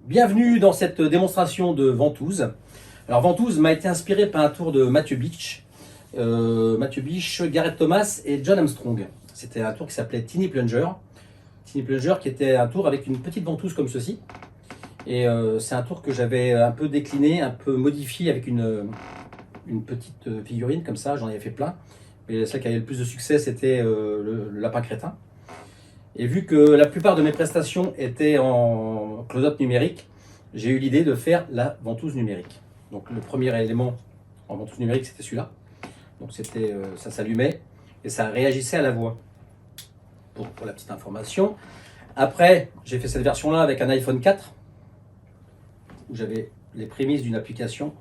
Bienvenue dans cette démonstration de ventouse. Alors ventouse m'a été inspiré par un tour de Matthew Beach, Gareth Thomas et John Armstrong. C'était un tour qui s'appelait Tiny Plunger. Tiny Plunger qui était un tour avec une petite ventouse comme ceci. Et c'est un tour que j'avais un peu décliné, un peu modifié avec une petite figurine comme ça, j'en avais fait plein. Mais celle qui avait le plus de succès, c'était le lapin crétin. Et vu que la plupart de mes prestations étaient en close-up numérique, j'ai eu l'idée de faire la ventouse numérique. Donc le premier élément en ventouse numérique, c'était celui-là. Donc ça s'allumait et ça réagissait à la voix. Pour la petite information. Après, j'ai fait cette version-là avec un iPhone 4, où j'avais les prémices d'une application.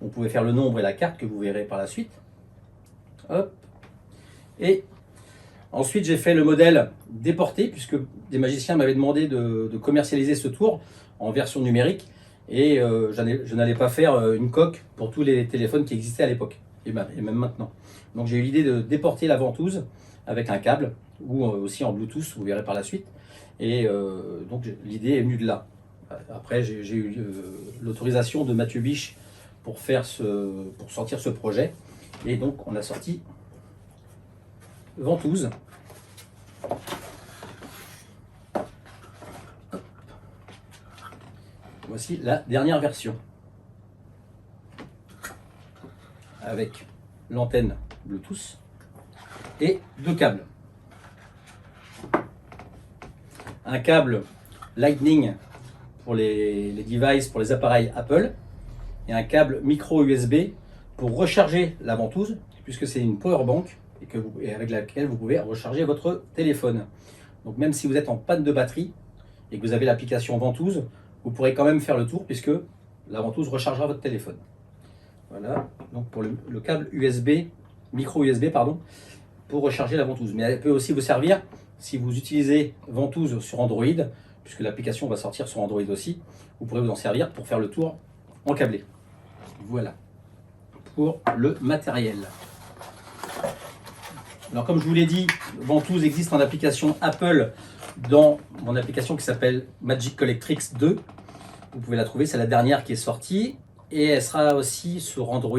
On pouvait faire le nombre et la carte que vous verrez par la suite. Hop. Et ensuite, j'ai fait le modèle déporté, puisque des magiciens m'avaient demandé de commercialiser ce tour en version numérique. Et je n'allais pas faire une coque pour tous les téléphones qui existaient à l'époque, et même maintenant. Donc j'ai eu l'idée de déporter la ventouse avec un câble, ou aussi en Bluetooth, vous verrez par la suite. Et donc l'idée est venue de là. Après, j'ai eu l'autorisation de Matthew Beach pour sortir ce projet. Et donc on a sorti ventouse. Voici la dernière version avec l'antenne Bluetooth et deux câbles. Un câble Lightning pour les devices, pour les appareils Apple, et un câble micro USB pour recharger la ventouse, puisque c'est une power bank et avec laquelle vous pouvez recharger votre téléphone. Donc même si vous êtes en panne de batterie et que vous avez l'application ventouse, vous pourrez quand même faire le tour puisque la ventouse rechargera votre téléphone. Voilà, donc pour le câble USB, micro USB, pardon, pour recharger la ventouse. Mais elle peut aussi vous servir si vous utilisez ventouse sur Android, puisque l'application va sortir sur Android aussi. Vous pourrez vous en servir pour faire le tour en câblé. Voilà pour le matériel. Alors comme je vous l'ai dit, ventouse existe en application Apple dans mon application qui s'appelle Magic Collectrix 2. Vous pouvez la trouver, c'est la dernière qui est sortie. Et elle sera aussi sur Android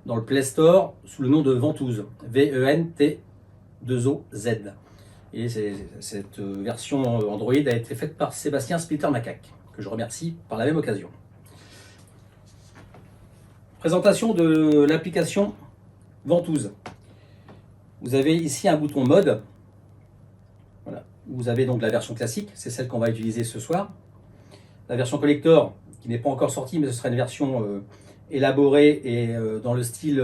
dans le Play Store sous le nom de ventouse, V-E-N-T-2-O-Z. Et cette version Android a été faite par Sébastien Splitter Macaque, que je remercie par la même occasion. Présentation de l'application ventouse. Vous avez ici un bouton mode. Voilà. Vous avez donc la version classique, c'est celle qu'on va utiliser ce soir. La version collector, qui n'est pas encore sortie, mais ce sera une version élaborée et dans le style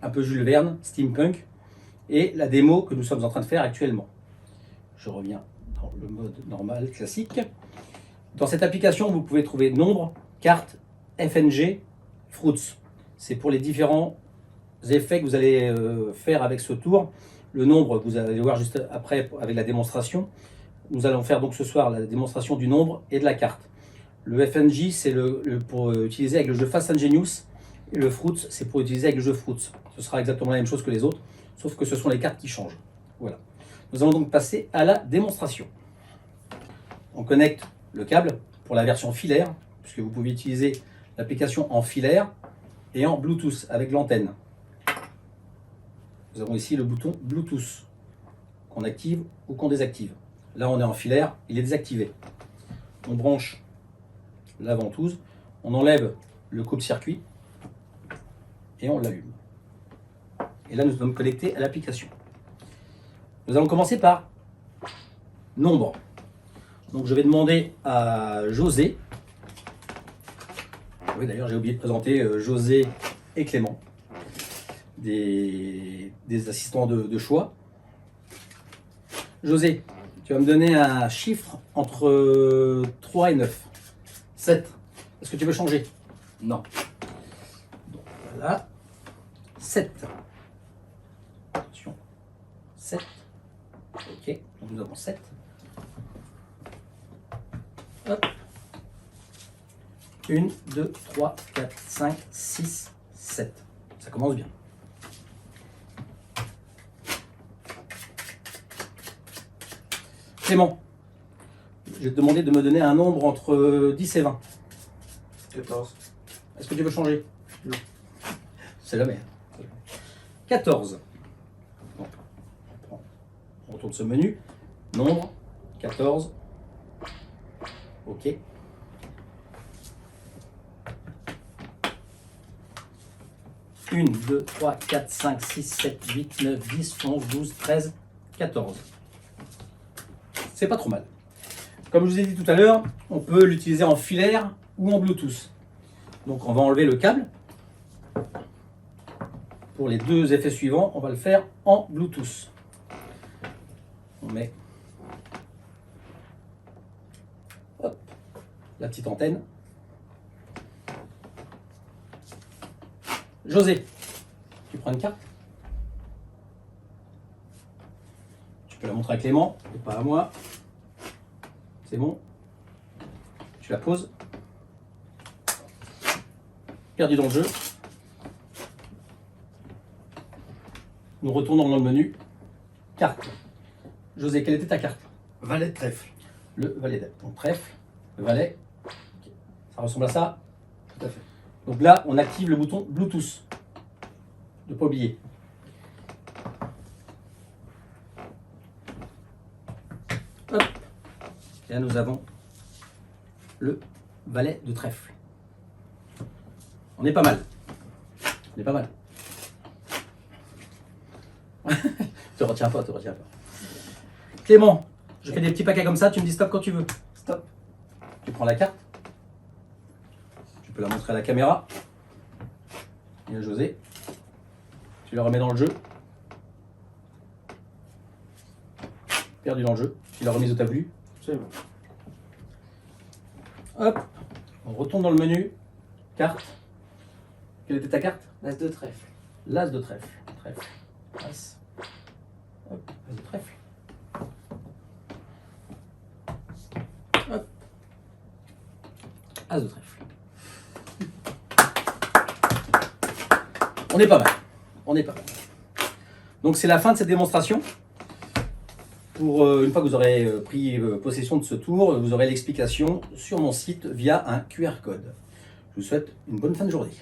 un peu Jules Verne, steampunk. Et la démo que nous sommes en train de faire actuellement. Je reviens dans le mode normal, classique. Dans cette application, vous pouvez trouver nombre, carte, FNG, fruits. C'est pour les différents effets que vous allez faire avec ce tour. Le nombre, vous allez voir juste après avec la démonstration. Nous allons faire donc ce soir la démonstration du nombre et de la carte. Le FNG, c'est pour utiliser avec le jeu Fast and Genius. Et le Fruits, c'est pour utiliser avec le jeu Fruits. Ce sera exactement la même chose que les autres, sauf que ce sont les cartes qui changent. Voilà. Nous allons donc passer à la démonstration. On connecte le câble pour la version filaire, puisque vous pouvez utiliser l'application en filaire et en Bluetooth avec l'antenne. Nous avons ici le bouton Bluetooth qu'on active ou qu'on désactive. Là, on est en filaire, il est désactivé. On branche la ventouse, on enlève le coupe-circuit et on l'allume. Et là, nous sommes connectés à l'application. Nous allons commencer par nombre. Donc, je vais demander à José. Oui, d'ailleurs, j'ai oublié de présenter José et Clément, des assistants de choix. José, tu vas me donner un chiffre entre 3 et 9. 7. Est-ce que tu veux changer? Non. Donc voilà. 7. Attention. 7. Ok. Donc nous avons 7. Hop. 1, 2, 3, 4, 5, 6, 7. Ça commence bien. Clément, je vais te demander de me donner un nombre entre 10 et 20. 14. Est-ce que tu veux changer? Non. C'est la merde. 14. Bon. On retourne ce menu. Nombre 14. OK. 1, 2, 3, 4, 5, 6, 7, 8, 9, 10, 11, 12, 13, 14. C'est pas trop mal. Comme je vous ai dit tout à l'heure, on peut l'utiliser en filaire ou en Bluetooth. Donc on va enlever le câble. Pour les deux effets suivants, on va le faire en Bluetooth. On met hop, la petite antenne. José, tu prends une carte. Tu peux la montrer à Clément, et pas à moi. C'est bon. Tu la poses. Perdu dans le jeu. Nous retournons dans le menu. Carte. José, quelle était ta carte? Valet de trèfle. Le valet d'être. Donc trèfle, le valet. Okay. Ça ressemble à ça. Tout à fait. Donc là, on active le bouton Bluetooth. Ne pas oublier. Hop. Et là, nous avons le valet de trèfle. On est pas mal. On est pas mal. Te retiens pas, te retiens pas. Clément, je fais des petits paquets comme ça, tu me dis stop quand tu veux. Stop. Tu prends la carte. Tu peux la montrer à la caméra. Et à José. Tu la remets dans le jeu. Perdu dans le jeu. Tu l'as remise où tu as voulu. C'est bon. Hop. On retourne dans le menu. Carte. Quelle était ta carte? L'as de trèfle. L'as de trèfle. Trèfle. As. Hop. As de trèfle. Hop. As de trèfle. On est pas mal. On est pas mal. Donc c'est la fin de cette démonstration. Pour une fois que vous aurez pris possession de ce tour, vous aurez l'explication sur mon site via un QR code. Je vous souhaite une bonne fin de journée.